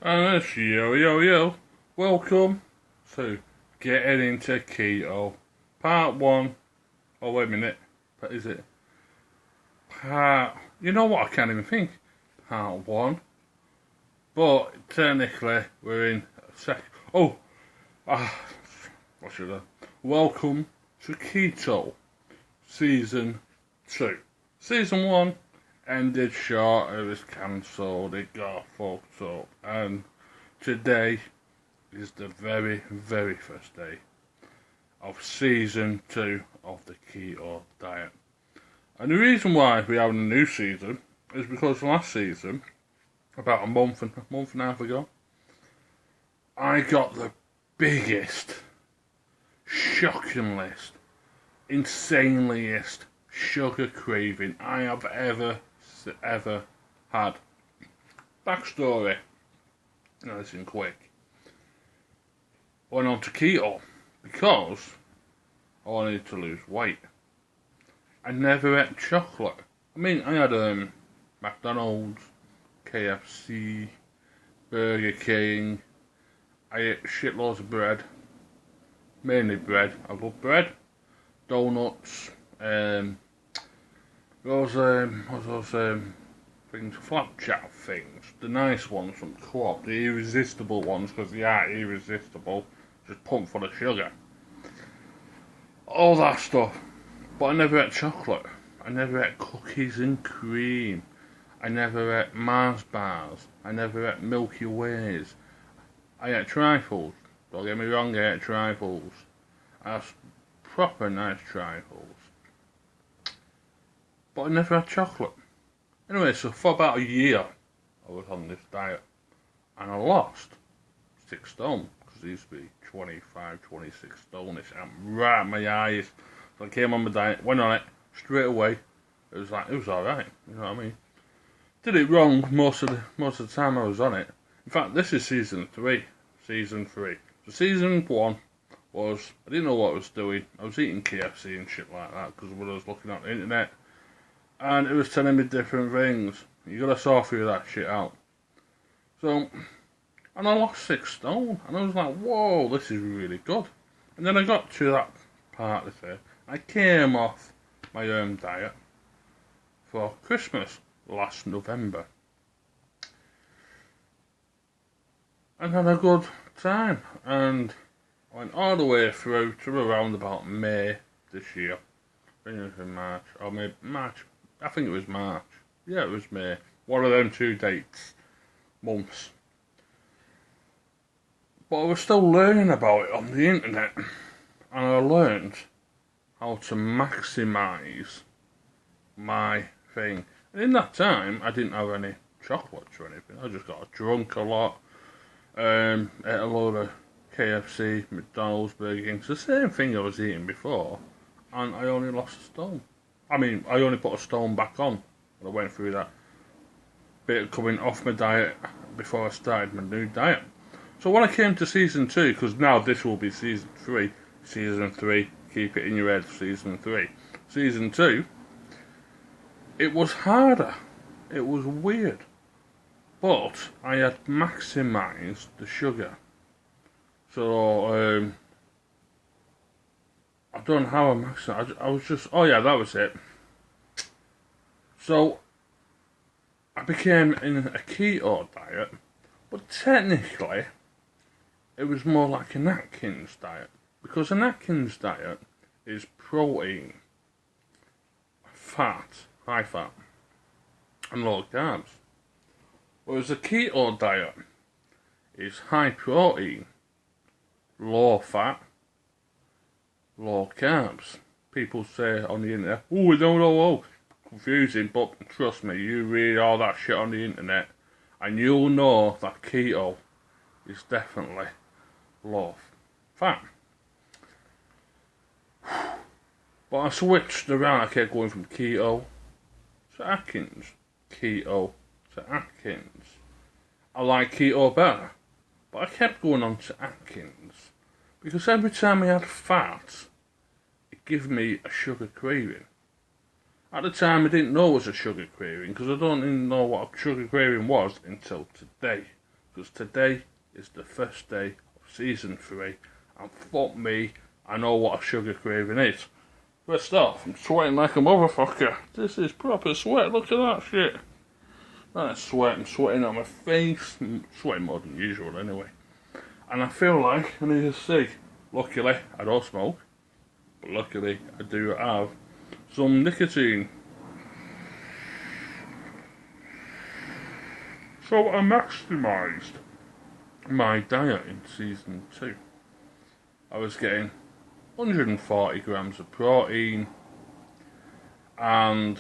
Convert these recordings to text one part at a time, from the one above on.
And it's yo. Welcome to Getting into Keto. Part 1. Oh, wait a minute. But is it? You know what? I can't even think. Part 1. But technically, we're in sec. Oh! What should I? Welcome to Keto. Season 2. Season 1 ended short, it was cancelled, it got fucked up, and today is the very, very first day of season 2 of the keto diet. And the reason why we're having a new season is because last season, about a month and a half ago, I got the biggest, shockingest, insaneliest sugar craving I have ever had. Backstory. Listen quick. I went on to keto because I wanted to lose weight. I never ate chocolate. I mean, I had McDonald's, KFC, Burger King. I ate shitloads of bread. Mainly bread. I love bread. Donuts. Those things, flapjack things, the nice ones from Co-op, the irresistible ones, because they are irresistible, just pumped full of sugar. All that stuff. But I never ate chocolate. I never ate cookies and cream. I never ate Mars bars. I never ate Milky Ways. I ate trifles. Don't get me wrong, I ate trifles. That's proper nice trifles. But I never had chocolate. Anyway, so for about a year, I was on this diet. And I lost 6 stone. Because I used to be 25, 26 stone. I'm right in my eyes. So I came on my diet, went on it, straight away. It was alright. You know what I mean? Did it wrong most of the time I was on it. In fact, this is season 3. Season 3. So season 1 was, I didn't know what I was doing. I was eating KFC and shit like that. Because when I was looking at the internet. And it was telling me different things. You gotta sort through that shit out. So, and I lost 6 stone. And I was like, whoa, this is really good. And then I got to that part of it. I came off my own diet for Christmas last November. And had a good time. And I went all the way through to around about May this year. I think it was in March. Or maybe March. I think it was March. Yeah, it was May. One of them 2 dates. Months. But I was still learning about it on the internet. And I learned how to maximise my thing. And in that time, I didn't have any chocolates or anything. I just got drunk a lot. Ate a load of KFC, McDonald's, Burger King. It's the same thing I was eating before. And I only lost a stone. I mean, I only put a stone back on when I went through that bit of coming off my diet before I started my new diet. So when I came to season 2, because now this will be season 3, keep it in your head, season 3. Season 2, it was harder. It was weird. But I had maximised the sugar. So, I don't know how I maximised. I was just, oh yeah, that was it. So, I became in a keto diet, but technically, it was more like an Atkins diet. Because an Atkins diet is protein, fat, high fat, and low carbs. Whereas a keto diet is high protein, low fat, low carbs. People say on the internet, oh, no, confusing, but trust me, you read all that shit on the internet and you'll know that keto is definitely low fat. But I switched around, I kept going from keto to Atkins, keto to Atkins. I like keto better, but I kept going on to Atkins because every time I had fat, it gave me a sugar craving. At the time, I didn't know it was a sugar craving because I don't even know what a sugar craving was until today. because today is the first day of season 3, and fuck me, I know what a sugar craving is. First off, I'm sweating like a motherfucker. This is proper sweat, look at that shit. That's sweat, I'm sweating on my face, I'm sweating more than usual anyway. And I feel like I need a cig. Luckily, I don't smoke, but luckily I do have some nicotine. So I maximised my diet in season 2. I was getting 140 grams of protein and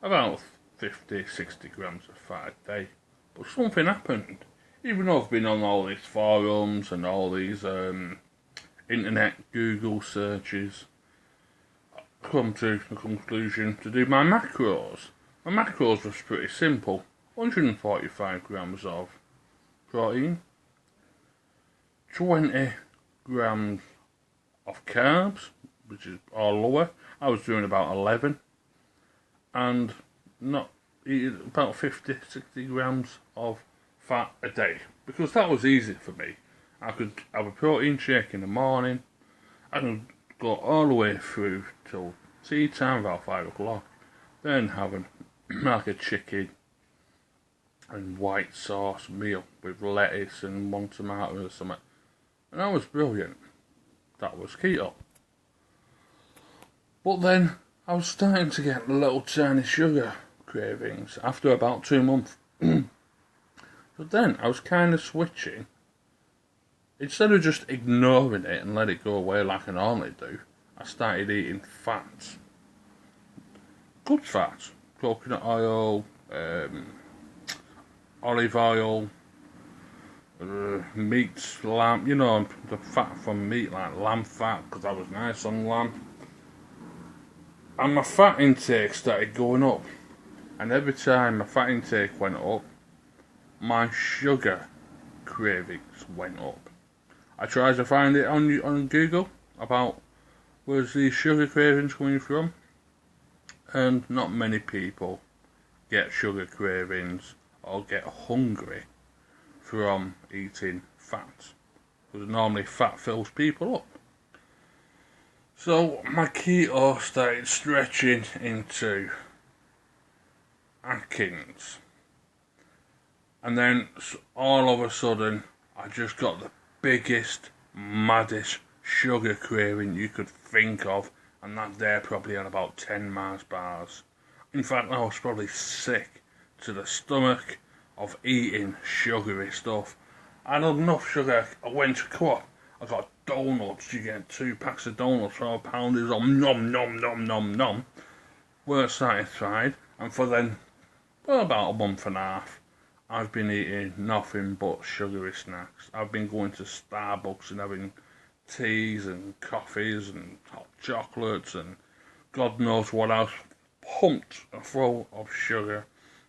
about 50-60 grams of fat a day. But something happened. Even though I've been on all these forums and all these internet Google searches, I've come to the conclusion to do my macros. My macros was pretty simple. 145 grams of protein, 20 grams of carbs, which is all lower. I was doing about 11, and not eating about 50-60 grams of fat a day, because that was easy for me. I could have a protein shake in the morning, I could go all the way through till tea time, about 5 o'clock, then have like a chicken and white sauce meal with lettuce and one tomato or something, and that was brilliant. That was keto. But then I was starting to get little tiny sugar cravings after about 2 months. So then I was kind of switching. Instead of just ignoring it and let it go away like I normally do, I started eating fats. Good fats. Coconut oil, olive oil, meat, lamb, you know, the fat from meat, like lamb fat, because I was nice on lamb. And my fat intake started going up. And every time my fat intake went up, my sugar cravings went up. I tried to find it on Google about where's these sugar cravings coming from, and not many people get sugar cravings or get hungry from eating fat, because normally fat fills people up. So my keto started stretching into Atkins, and then all of a sudden I just got the biggest, maddest sugar craving you could think of, and that day probably had about 10 Mars bars. In fact, I was probably sick to the stomach of eating sugary stuff. I had enough sugar. I went to Co-op, I got donuts. You get 2 packs of donuts, 12 pounders on nom nom nom nom nom. Weren't satisfied, and for then, well, about a month and a half, I've been eating nothing but sugary snacks. I've been going to Starbucks and having teas and coffees and hot chocolates and God knows what else, pumped full of sugar.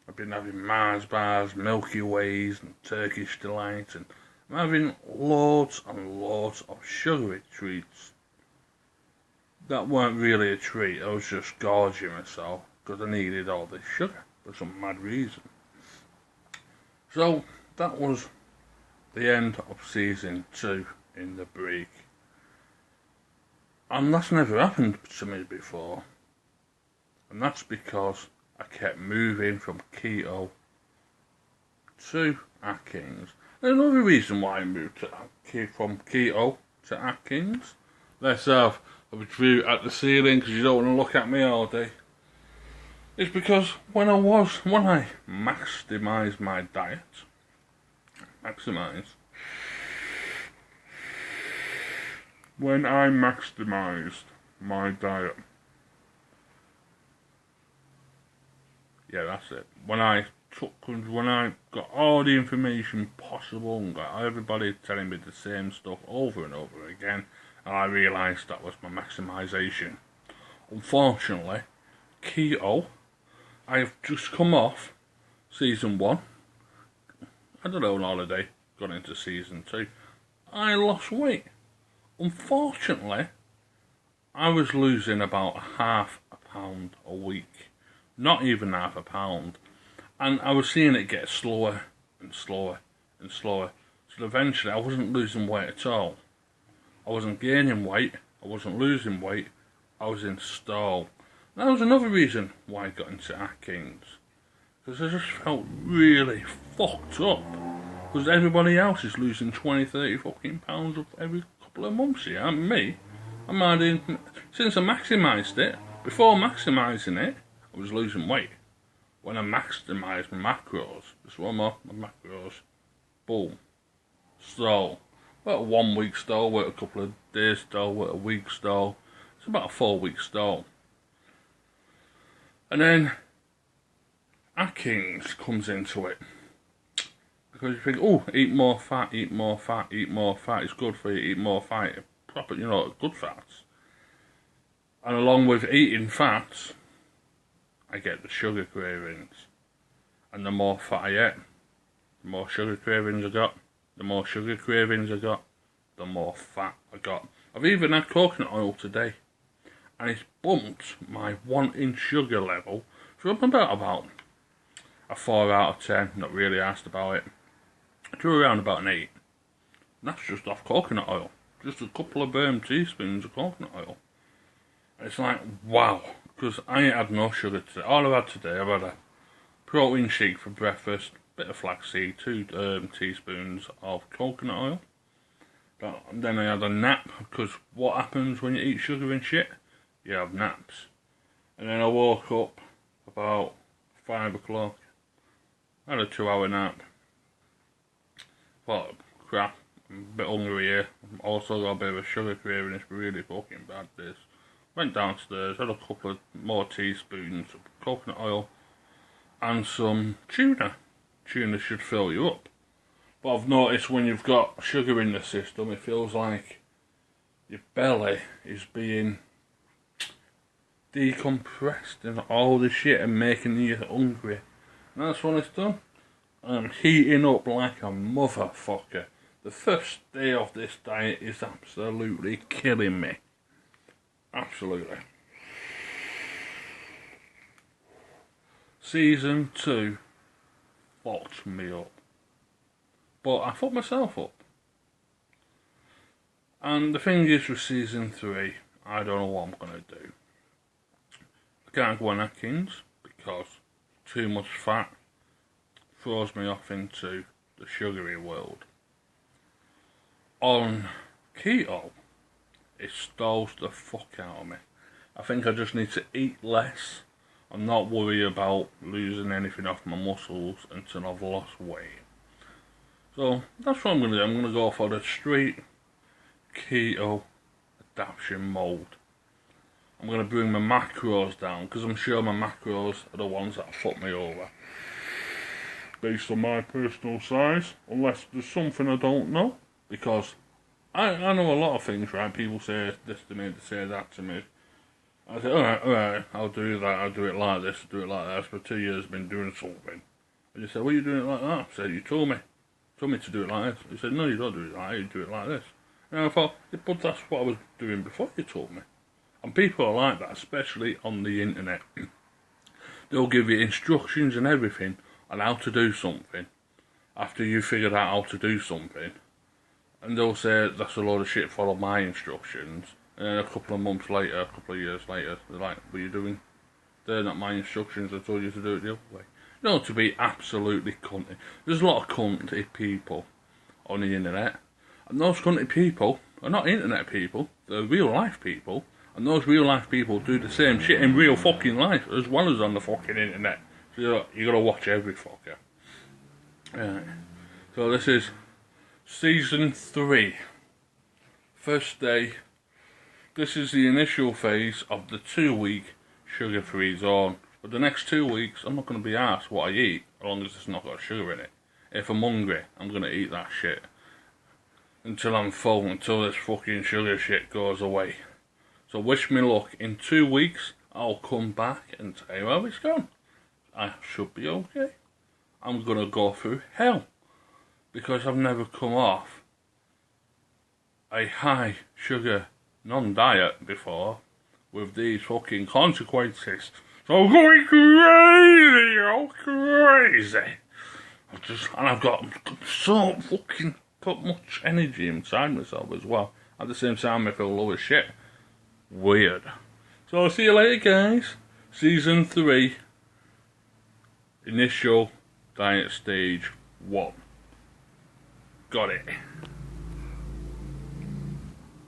I've been having Mars bars, Milky Ways and Turkish Delight, and I'm having loads and loads of sugary treats. That weren't really a treat, I was just gorging myself because I needed all this sugar for some mad reason. So that was the end of season 2 in the break. And that's never happened to me before. And that's because I kept moving from keto to Atkins. And another reason why I moved from keto to Atkins, let's have a view at the ceiling because you don't want to look at me all day, is because when I maximised my diet, when I maximised my diet, yeah, that's it. When I got all the information possible and got everybody telling me the same stuff over and over again, and I realised that was my maximisation. Unfortunately, keto, I've just come off season 1. I don't know, on holiday, got into season 2. I lost weight. Unfortunately, I was losing about half a pound a week. Not even half a pound. And I was seeing it get slower and slower and slower. So eventually I wasn't losing weight at all. I wasn't gaining weight, I wasn't losing weight, I was in stall. And that was another reason why I got into Atkins. Because I just felt really fucked up. Because everybody else is losing 20, 30 fucking pounds up every couple of months here. And me, I'm adding, since I maximised it, before maximising it, I was losing weight. When I maximised my macros, just one more, my macros, boom, stall. About a 1 week stall, wait a couple of days stall, wait a week stall. It's about a 4 week stall. And then Atkins comes into it. Because you think, oh, eat more fat, eat more fat, eat more fat, it's good for you, eat more fat, proper, you know, good fats. And along with eating fats, I get the sugar cravings. And the more fat I eat, the more sugar cravings I got. The more sugar cravings I got, the more fat I got. I've even had coconut oil today. And it's bumped my wanting sugar level from about a 4 out of 10, not really asked about it, to around about an 8. And that's just off coconut oil. Just a couple of teaspoons of coconut oil. And it's like, wow, because I ain't had no sugar today. All I've had today, I've had a protein shake for breakfast, bit of flaxseed, 2 teaspoons of coconut oil. Then I had a nap, because what happens when you eat sugar and shit? You have naps. And then I woke up about 5 o'clock. I had a 2-hour nap. Thought, crap, I'm a bit hungry here. Also got a bit of a sugar craving, it's really fucking bad this. Went downstairs, had a couple of more teaspoons of coconut oil and some tuna. Tuna should fill you up. But I've noticed when you've got sugar in the system, it feels like your belly is being decompressed and all the shit and making you hungry. And that's what it's done. I'm heating up like a motherfucker. The first day of this diet is absolutely killing me. Absolutely. Season 2 fucked me up. But I fucked myself up. And the thing is with season 3, I don't know what I'm going to do. I can't go on Atkins because too much fat throws me off into the sugary world. On keto, it stalls the fuck out of me. I think I just need to eat less and not worry about losing anything off my muscles until I've lost weight. So that's what I'm going to do. I'm going to go for the straight keto adaption mode. I'm going to bring my macros down because I'm sure my macros are the ones that fuck me over. Based on my personal size, unless there's something I don't know. Because I know a lot of things, right? People say this to me, they say that to me. I say, alright, I'll do that, I'll do it like this, I'll do it like that. For 2 years I've been doing something. And you say, well, you doing it like that? I said, you told me to do it like this. He said, no, you don't do it like that, you do it like this. And I thought, yeah, but that's what I was doing before you told me. And people are like that, especially on the internet. They'll give you instructions and everything on how to do something after you figured out how to do something. And they'll say, that's a load of shit, follow my instructions. And then a couple of months later, a couple of years later, they're like, what are you doing? They're not my instructions, I told you to do it the other way. You know, to be absolutely cunty. There's a lot of cunty people on the internet. And those cunty people are not internet people, they're real life people. And those real life people do the same shit in real fucking life as well as on the fucking internet. So you gotta watch every fucker. Right. So this is season 3. First day. This is the initial phase of the 2-week sugar-free zone. For the next 2 weeks, I'm not going to be asked what I eat, as long as it's not got sugar in it. If I'm hungry, I'm going to eat that shit. Until I'm full, until this fucking sugar shit goes away. So wish me luck. In 2 weeks, I'll come back and tell you how it's gone. I should be okay. I'm going to go through hell. Because I've never come off a high sugar non-diet before with these fucking consequences. So I'm going crazy, oh crazy. I've got so fucking put much energy inside myself as well. At the same time, I feel low as shit. Weird. So I'll see you later, guys. Season 3. Initial diet stage 1. Got it.